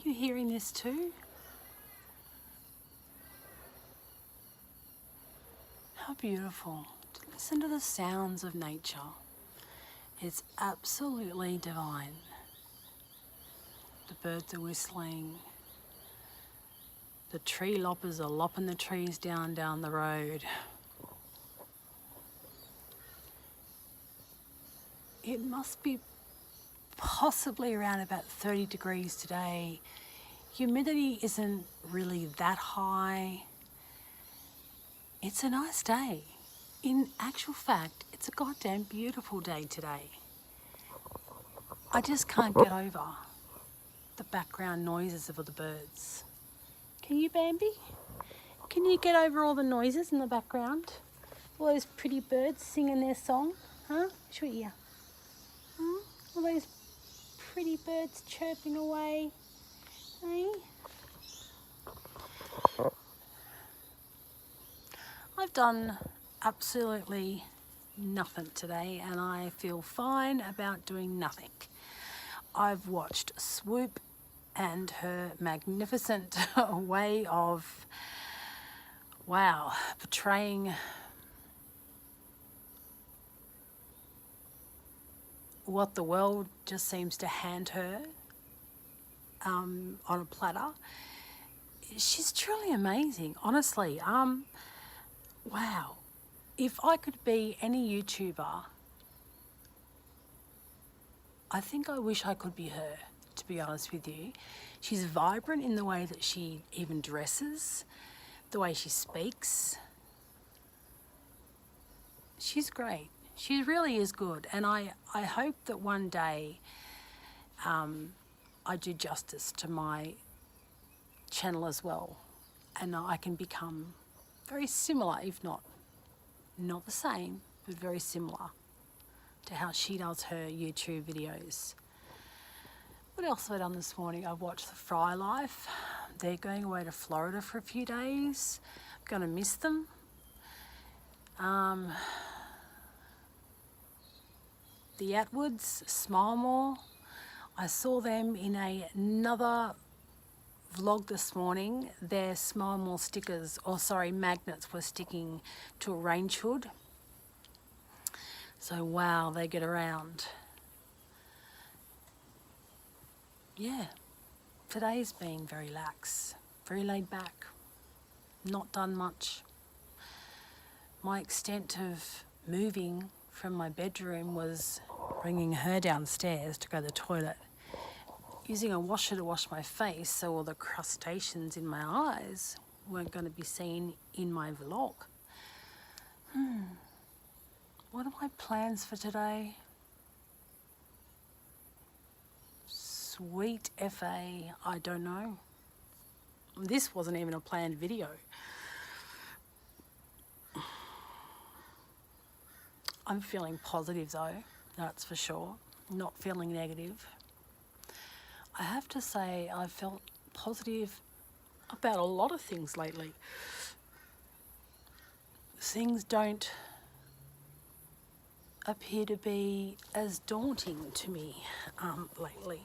you hearing this too? How beautiful to listen to the sounds of nature. It's absolutely divine. The birds are whistling. The tree loppers are lopping the trees down the road. It must be possibly around about 30 degrees today. Humidity isn't really that high. It's a nice day. In actual fact, it's a goddamn beautiful day today. I just can't get over the background noises of all the birds. Can you, Bambi? Can you get over all the noises in the background? All those pretty birds singing their song? Huh? Show your ear. All those pretty birds chirping away. Hey? I've done absolutely nothing today and I feel fine about doing nothing. I've watched Swoop and her magnificent way of, wow, portraying what the world just seems to hand her on a platter. She's truly amazing, honestly. Wow. If I could be any YouTuber, I think I wish I could be her, to be honest with you. She's vibrant in the way that she even dresses, the way she speaks. She's great. She really is good. And I hope that one day I do justice to my channel as well. And I can become very similar, if not the same, but very similar to how she does her YouTube videos. What else have I done this morning? I've watched The Fry Life. They're going away to Florida for a few days. I'm going to miss them. The Atwoods, Smile More. I saw them in another vlog this morning. Their Smile More stickers, magnets were sticking to a range hood. So wow, they get around. Yeah, today's been very lax, very laid back, not done much. My extent of moving from my bedroom was bringing her downstairs to go to the toilet, using a washer to wash my face so all the crustaceans in my eyes weren't going to be seen in my vlog. What are my plans for today? Sweet FA, I don't know. This wasn't even a planned video. I'm feeling positive though, that's for sure. Not feeling negative. I have to say I've felt positive about a lot of things lately. Things don't appear to be as daunting to me lately.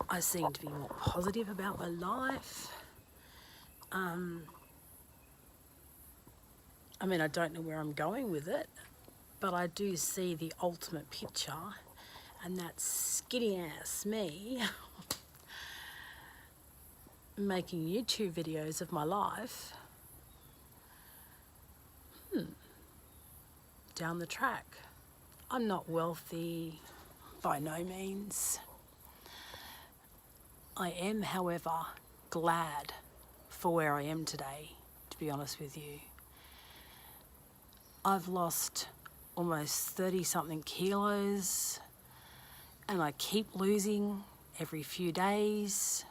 I seem to be more positive about my life. I mean, I don't know where I'm going with it, but I do see the ultimate picture, and that's skinny ass me making YouTube videos of my life down the track. I'm not wealthy, by no means. I am, however, glad for where I am today, to be honest with you. I've lost almost 30-something kilos, and I keep losing every few days.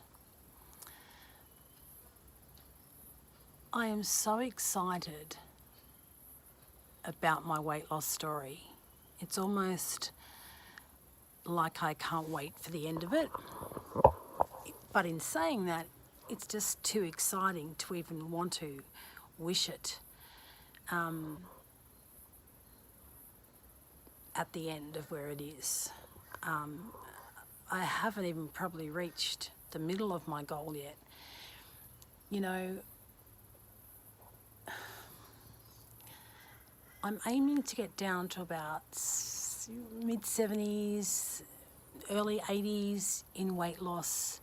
I am so excited about my weight loss story. It's almost like I can't wait for the end of it. But in saying that, it's just too exciting to even want to wish it at the end of where it is. I haven't even probably reached the middle of my goal yet. You know, I'm aiming to get down to about mid-70s, early 80s in weight loss.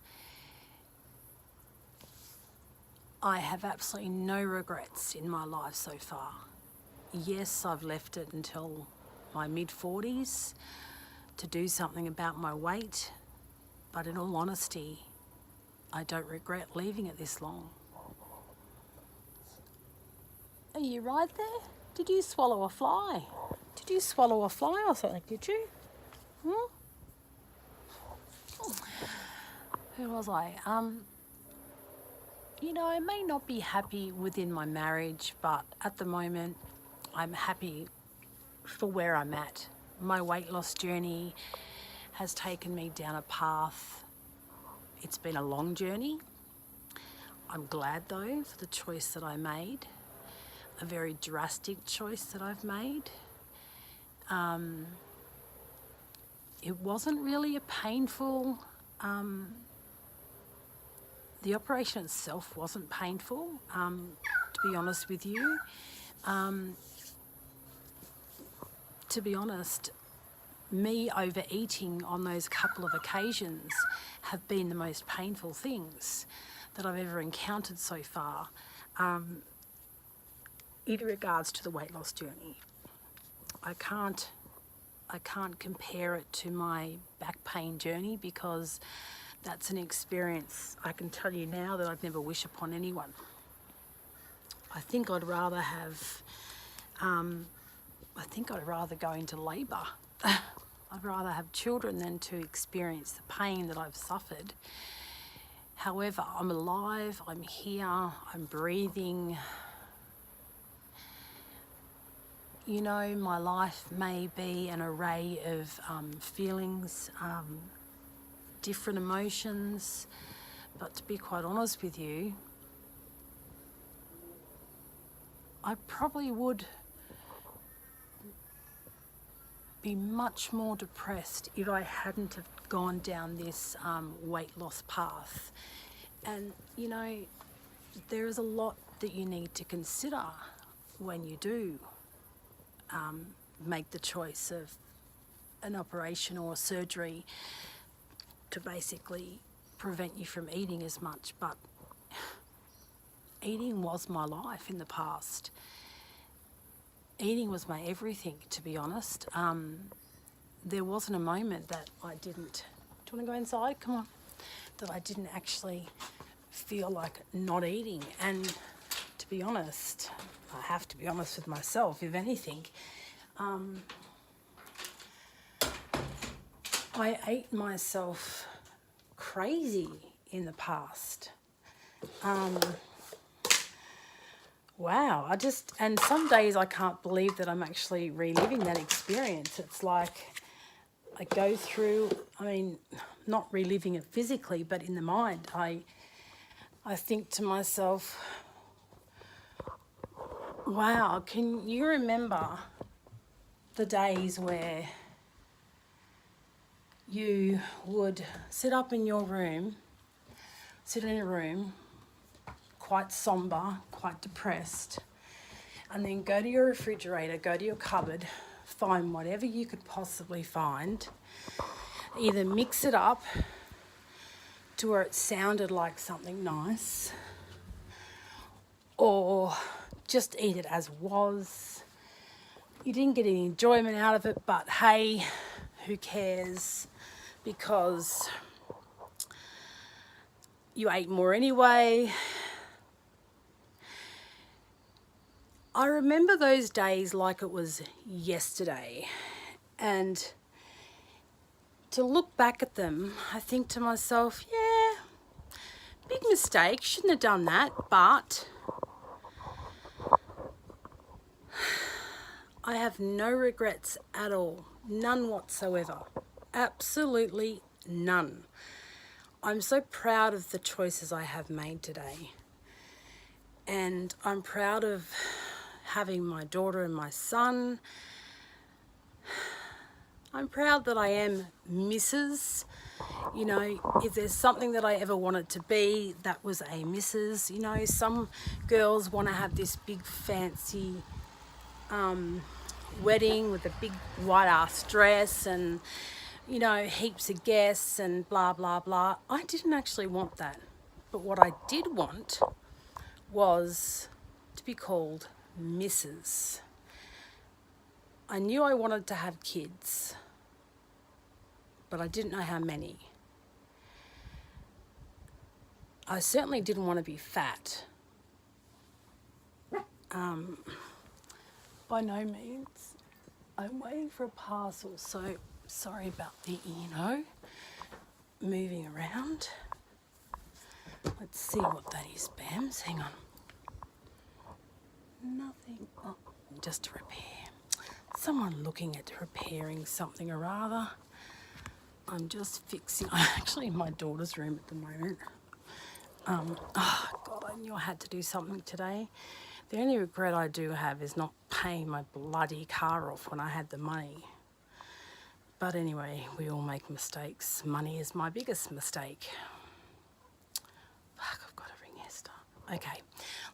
I have absolutely no regrets in my life so far. Yes, I've left it until my mid-40s to do something about my weight, but in all honesty, I don't regret leaving it this long. Are you right there? Did you swallow a fly? Did you swallow a fly or something, did you? Who was I? You know, I may not be happy within my marriage, but at the moment, I'm happy for where I'm at. My weight loss journey has taken me down a path. It's been a long journey. I'm glad though for the choice that I made, a very drastic choice that I've made. It wasn't really a painful, the operation itself wasn't painful, to be honest with you. To be honest, me overeating on those couple of occasions have been the most painful things that I've ever encountered so far, in regards to the weight loss journey. I can't compare it to my back pain journey, because that's an experience I can tell you now that I'd never wish upon anyone. I think I'd rather go into labour. I'd rather have children than to experience the pain that I've suffered. However, I'm alive, I'm here, I'm breathing. You know, my life may be an array of feelings, different emotions, but to be quite honest with you, I probably would be much more depressed if I hadn't have gone down this weight loss path. And you know, there is a lot that you need to consider when you do make the choice of an operation or surgery to basically prevent you from eating as much. But eating was my life in the past. Eating was my everything, to be honest. There wasn't a moment that I didn't... Do you want to go inside? Come on. That I didn't actually feel like not eating. And to be honest, I have to be honest with myself, if anything. I ate myself crazy in the past. Wow, and some days I can't believe that I'm actually reliving that experience. It's like I go through, I mean, not reliving it physically, but in the mind, I think to myself, wow, can you remember the days where you would sit in a room, quite somber, quite depressed, and then go to your refrigerator, go to your cupboard, find whatever you could possibly find, either mix it up to where it sounded like something nice, or just eat it as was. You didn't get any enjoyment out of it, but hey, who cares, because you ate more anyway. I remember those days like it was yesterday, and to look back at them, I think to myself, yeah, big mistake, shouldn't have done that, but I have no regrets at all, none whatsoever, absolutely none. I'm so proud of the choices I have made today, and I'm proud of having my daughter and my son. I'm proud that I am Mrs. You know, if there's something that I ever wanted to be, that was a Mrs. You know, some girls want to have this big fancy wedding with a big white ass dress and, you know, heaps of guests and blah, blah, blah. I didn't actually want that. But what I did want was to be called Mrs. I knew I wanted to have kids, but I didn't know how many. I certainly didn't want to be fat. By no means. I'm waiting for a parcel, so sorry about the, moving around. Let's see what that is, Bams. Hang on. Nothing. Oh, just a repair. Someone looking at repairing something or other. I'm just fixing. I'm actually in my daughter's room at the moment. Oh God, I knew I had to do something today. The only regret I do have is not paying my bloody car off when I had the money. But anyway, we all make mistakes. Money is my biggest mistake. Fuck, I've got to ring Esther. Okay,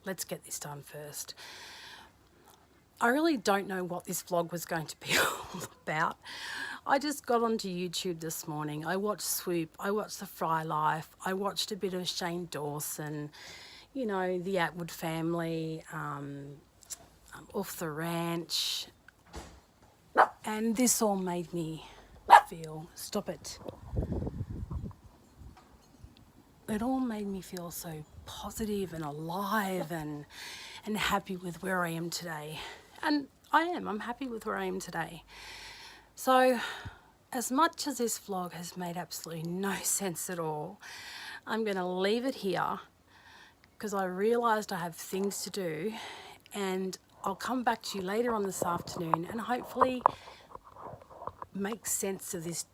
let's get this done first. I really don't know what this vlog was going to be all about. I just got onto YouTube this morning. I watched Swoop. I watched The Fry Life. I watched a bit of Shane Dawson, you know, the Atwood family, Off the Ranch. And this all made me feel, stop it. It all made me feel so positive and alive and happy with where I am today. And I'm happy with where I am today. So, as much as this vlog has made absolutely no sense at all, I'm going to leave it here because I realised I have things to do, and I'll come back to you later on this afternoon and hopefully make sense of this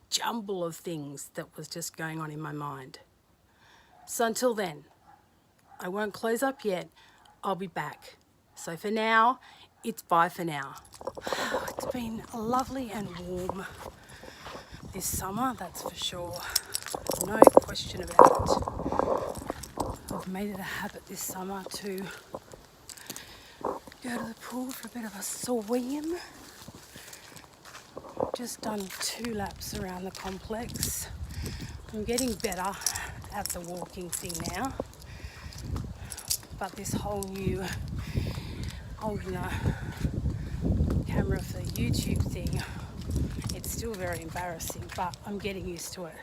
jumble of things that was just going on in my mind. So until then, I won't close up yet. I'll be back. So for now, it's bye for now. It's been lovely and warm this summer, that's for sure. No question about it. I've made it a habit this summer to go to the pool for a bit of a swim. Just done 2 laps around the complex. I'm getting better at the walking thing now. But this whole new holding a camera for the YouTube thing, it's still very embarrassing, but I'm getting used to it.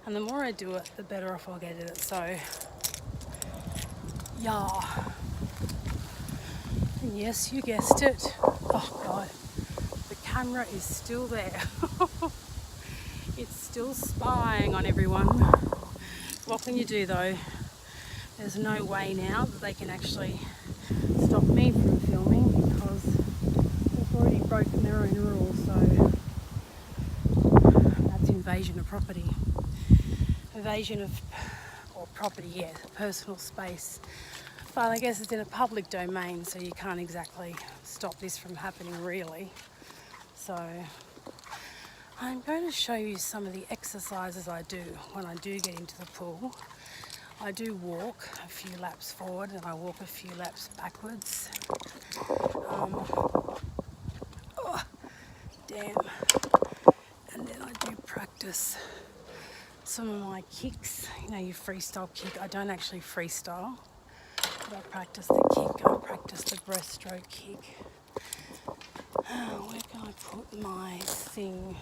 And the more I do it, the better off I'll get at it. So, yeah. And yes, you guessed it. Oh God, the camera is still there. It's still spying on everyone. What can you do though? There's no way now that they can actually stop me from filming because they've already broken their own rules, so that's invasion of property. Invasion of, or property, yeah, personal space. But I guess it's in a public domain, so you can't exactly stop this from happening really. So I'm going to show you some of the exercises I do when I do get into the pool. I do walk a few laps forward and I walk a few laps backwards. Damn. And then I do practice some of my kicks. You know, you freestyle kick. I don't actually freestyle, but I practice the kick. I practice the breaststroke kick. Where can I put my thing?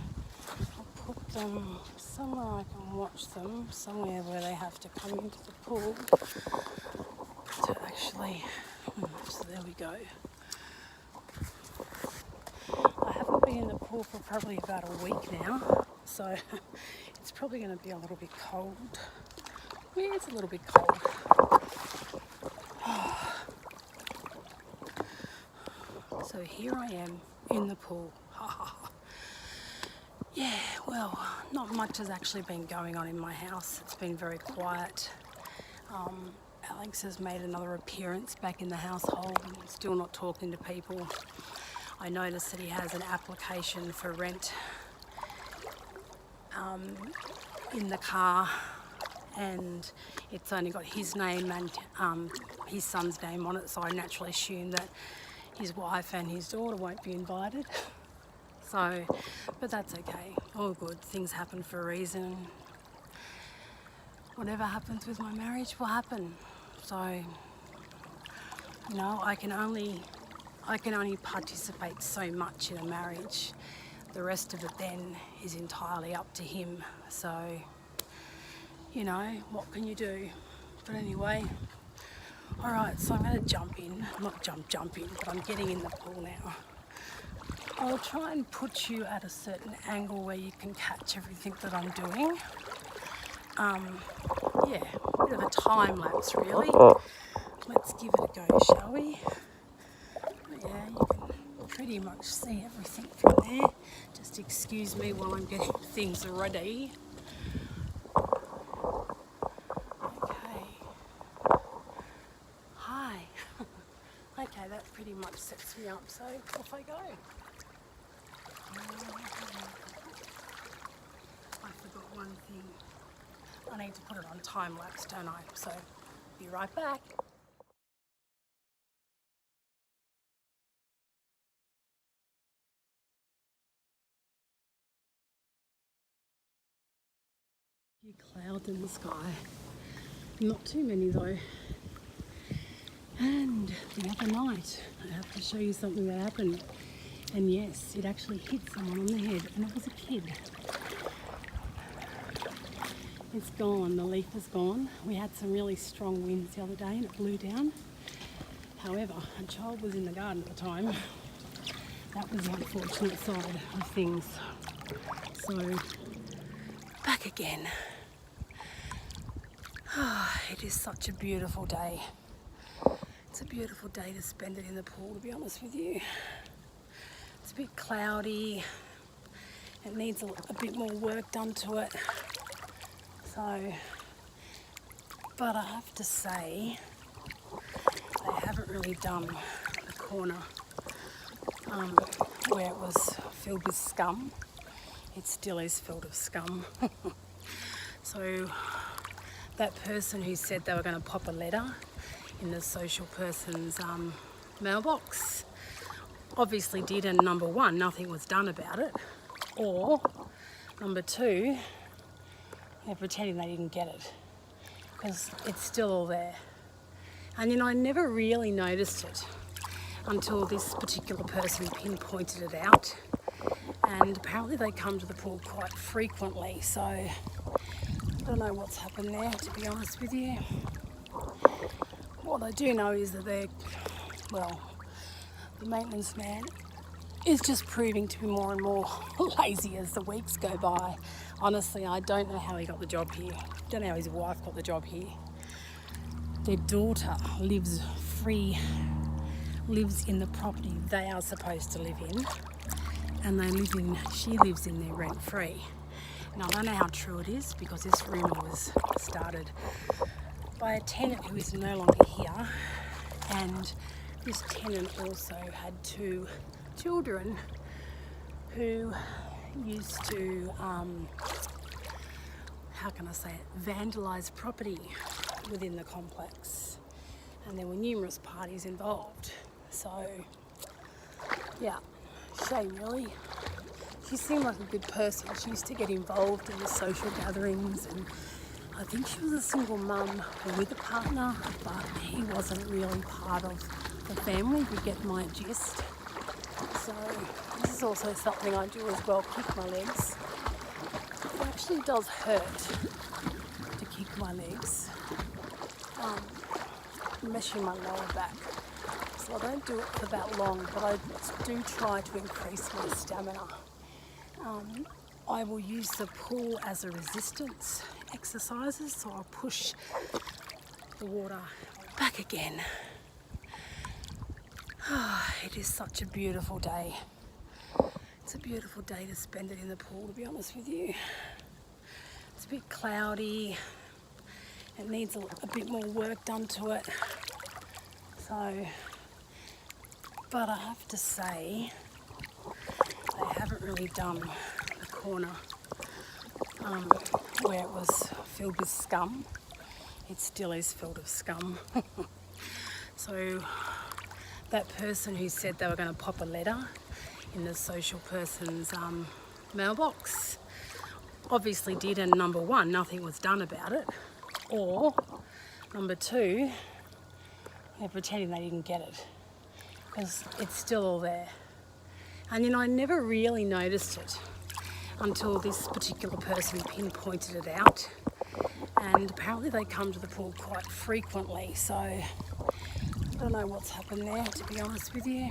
I'll put them somewhere I can watch them, somewhere where they have to come into the pool to actually, so there we go. I haven't been in the pool for probably about a week now, so it's probably going to be a little bit cold. Yeah, it's a little bit cold. So here I am in the pool. Yeah, well, not much has actually been going on in my house. It's been very quiet. Alex has made another appearance back in the household and still not talking to people. I noticed that he has an application for rent in the car, and it's only got his name and his son's name on it, so I naturally assume that his wife and his daughter won't be invited. So, but that's okay, all good, things happen for a reason. Whatever happens with my marriage will happen. So, you know, I can only participate so much in a marriage. The rest of it then is entirely up to him. So, you know, what can you do? But anyway, all right, so I'm going to jump in. Not jump in, but I'm getting in the pool now. I'll try and put you at a certain angle where you can catch everything that I'm doing. Yeah, a bit of a time lapse really. Let's give it a go, shall we? But yeah, you can pretty much see everything from there. Just excuse me while I'm getting things ready. Okay. Hi. Okay, that pretty much sets me up, so off I go. I forgot one thing. I need to put it on time lapse, don't I? So, be right back. A few clouds in the sky. Not too many though. And the other night, I have to show you something that happened. And yes, it actually hit someone on the head, and it was a kid. It's gone, the leaf is gone. We had some really strong winds the other day and it blew down. However, a child was in the garden at the time. That was the unfortunate side of things. So, back again. It is such a beautiful day. It's a beautiful day to spend it in the pool, to be honest with you. It's a bit cloudy. It needs a bit more work done to it. So, but I have to say, they haven't really done the corner where it was filled with scum. It still is filled with scum. So that person who said they were going to pop a letter in the social person's mailbox obviously did, and number one, nothing was done about it, or number two, they're pretending they didn't get it because it's still all there. And you know, I never really noticed it until this particular person pinpointed it out, and apparently they come to the pool quite frequently, so I don't know what's happened there, to be honest with you. What I do know is that the maintenance man is just proving to be more and more lazy as the weeks go by. Honestly, I don't know how he got the job here. Don't know how his wife got the job here. Their daughter lives in the property they are supposed to live in, and she lives in there rent-free. Now, I don't know how true it is because this rumour was started by a tenant who is no longer here, and this tenant also had 2 children who used to, vandalise property within the complex, and there were numerous parties involved. So, yeah, shame really. She seemed like a good person. She used to get involved in the social gatherings, and I think she was a single mum with a partner, but he wasn't really part of the family, if you get my gist. So this is also something I do as well, kick my legs. It actually does hurt to kick my legs, meshing my lower back. So I don't do it for that long, but I do try to increase my stamina. I will use the pool as a resistance exercises, so I'll push the water back again. It is such a beautiful day. It's a beautiful day to spend it in the pool, to be honest with you. It's a bit cloudy. It needs a bit more work done to it. So, but I have to say, they haven't really done the corner where it was filled with scum. It still is filled with scum. So that person who said they were going to pop a letter in the social person's mailbox obviously did, and number one, nothing was done about it, or number two, they're pretending they didn't get it, because it's still all there. And you know, I never really noticed it until this particular person pinpointed it out, and apparently they come to the pool quite frequently, so I don't know what's happened there, to be honest with you.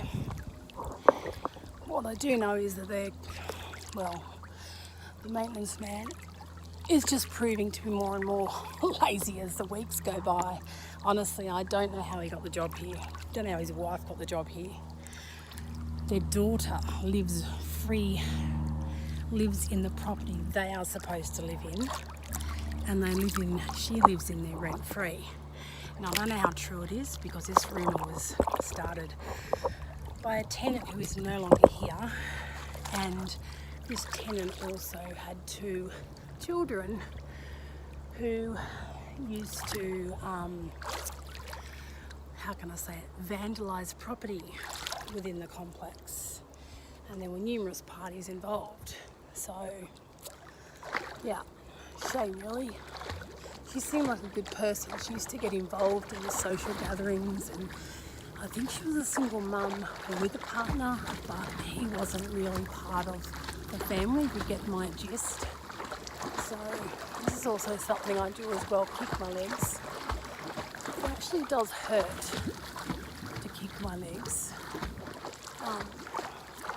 What I do know is that the maintenance man is just proving to be more and more lazy as the weeks go by. Honestly, I don't know how he got the job here. Don't know how his wife got the job here. Their daughter lives in the property they are supposed to live in, and she lives in there rent free. And I don't know how true it is, because this rumour was started by a tenant who is no longer here, and this tenant also had 2 children who used to, vandalise property within the complex, and there were numerous parties involved. So yeah, shame really. She seemed like a good person. She used to get involved in the social gatherings, and I think she was a single mum with a partner, but he wasn't really part of the family, if you get my gist. So this is also something I do as well, kick my legs. It actually does hurt to kick my legs,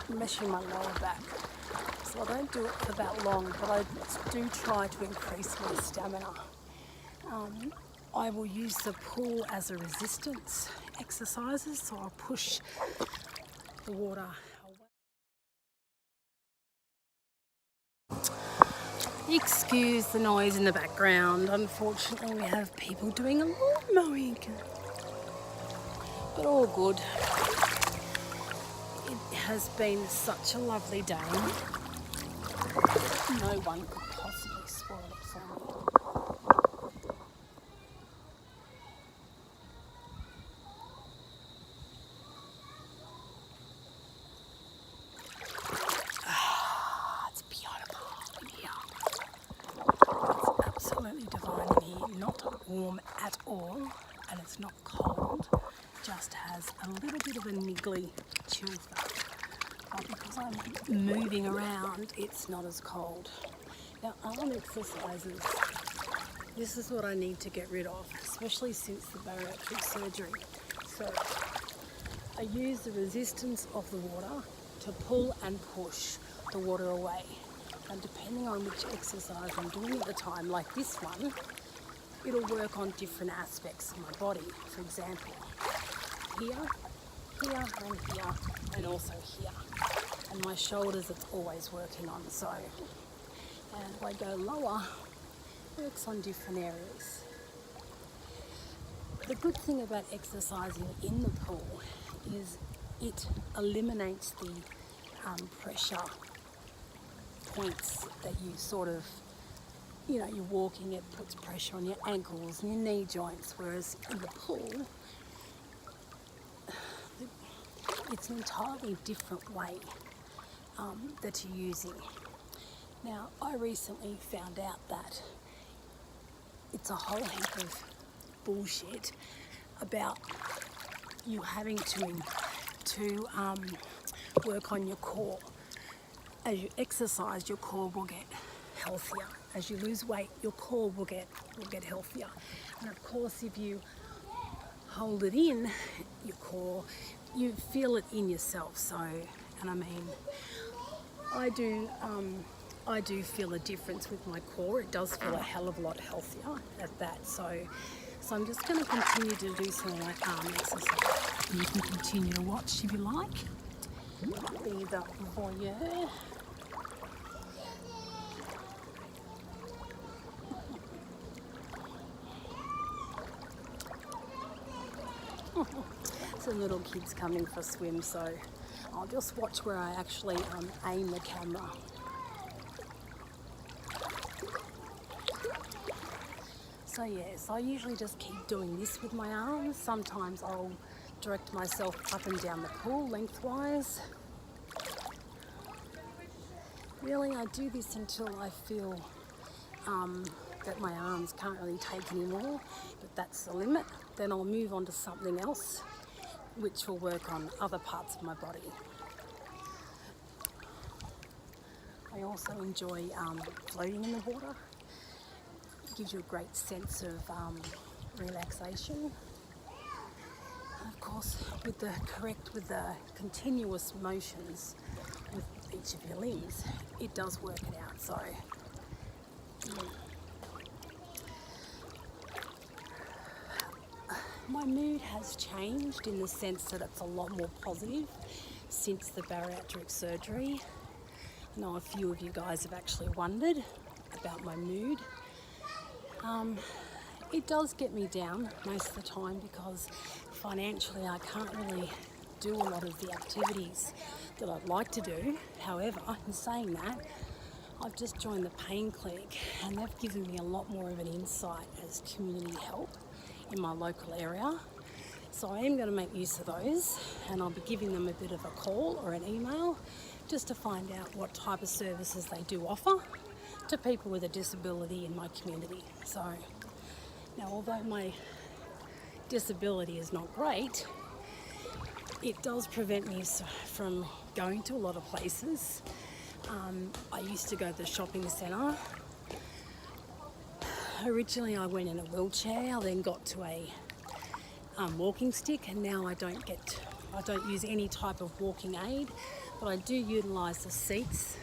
meshing my lower back. So I don't do it for that long, but I do try to increase my stamina. I will use the pool as a resistance exercises, so I'll push the water away. Excuse the noise in the background. Unfortunately, we have people doing a lawn mowing, but all good. It has been such a lovely day. No one could possibly spoil it for me. It's beautiful in here. It's absolutely divine in here. Not warm at all, and it's not cold. Just has a little bit of a niggly chill factor. But because I'm moving around, it's not as cold. Now, arm exercises, this is what I need to get rid of, especially since the bariatric surgery. So I use the resistance of the water to pull and push the water away. And depending on which exercise I'm doing at the time, like this one, it'll work on different aspects of my body. For example, here, and also here. And my shoulders, it's always working on. So, and if I go lower, it works on different areas. The good thing about exercising in the pool is it eliminates the pressure points that you sort of, you know, you're walking, it puts pressure on your ankles and your knee joints, whereas in the pool, it's an entirely different way that you're using. Now, I recently found out that it's a whole heap of bullshit about you having to work on your core. As you exercise, your core will get healthier. As you lose weight, your core will get healthier. And of course, if you hold it in, your core, you feel it in yourself. So, and I mean, I do feel a difference with my core. It does feel a hell of a lot healthier at that. So I'm just going to continue to do some of my arm exercise. You can continue to watch if you like. Be the voyeur. Some little kids coming for a swim, so I'll just watch where I actually aim the camera. So yes, I usually just keep doing this with my arms. Sometimes I'll direct myself up and down the pool lengthwise. Really, I do this until I feel that my arms can't really take anymore, but that's the limit. Then I'll move on to something else which will work on other parts of my body. I also enjoy floating in the water. It gives you a great sense of relaxation. And of course, with the continuous motions with each of your limbs, it does work it out. So my mood has changed in the sense that it's a lot more positive since the bariatric surgery. I know a few of you guys have actually wondered about my mood. It does get me down most of the time because financially I can't really do a lot of the activities that I'd like to do. However, in saying that, I've just joined the pain clinic and they've given me a lot more of an insight as community help in my local area. So I am going to make use of those, and I'll be giving them a bit of a call or an email just to find out what type of services they do offer to people with a disability in my community. So now, although my disability is not great, it does prevent me from going to a lot of places. I used to go to the shopping centre. Originally I went in a wheelchair, I then got to a walking stick, and now I don't use any type of walking aid, but I do utilise the seats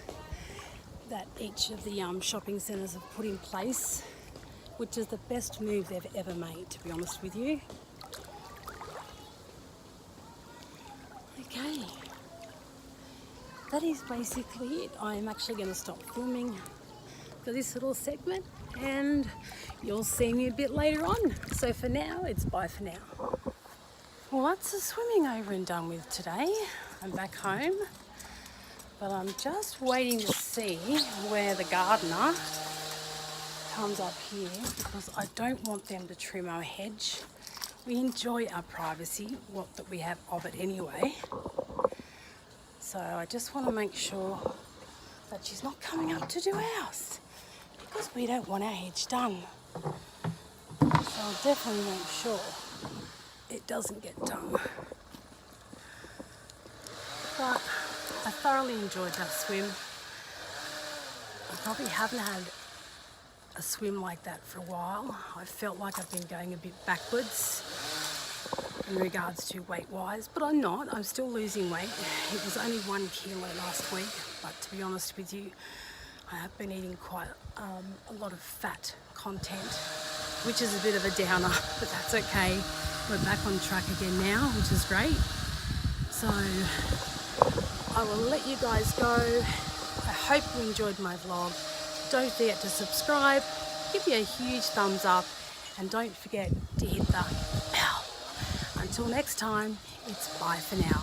that each of the shopping centres have put in place, which is the best move they've ever made, to be honest with you. Okay, that is basically it. I'm actually going to stop filming for this little segment, and you'll see me a bit later on. So for now, it's bye for now. Well, that's the swimming over and done with today. I'm back home, but I'm just waiting to see where the gardener comes up here because I don't want them to trim our hedge. We enjoy our privacy, what that we have of it anyway. So I just want to make sure that she's not coming up to do ours, because we don't want our hedge done. So I'll definitely make sure it doesn't get done. But I thoroughly enjoyed that swim. I probably haven't had a swim like that for a while. I felt like I've been going a bit backwards in regards to weight-wise, but I'm not. I'm still losing weight. It was only 1 kilo last week, but to be honest with you, I have been eating quite a lot of fat content, which is a bit of a downer, but that's okay. We're back on track again now, which is great. So I will let you guys go. I hope you enjoyed my vlog. Don't forget to subscribe, give me a huge thumbs up, and don't forget to hit the bell. Until next time, it's bye for now.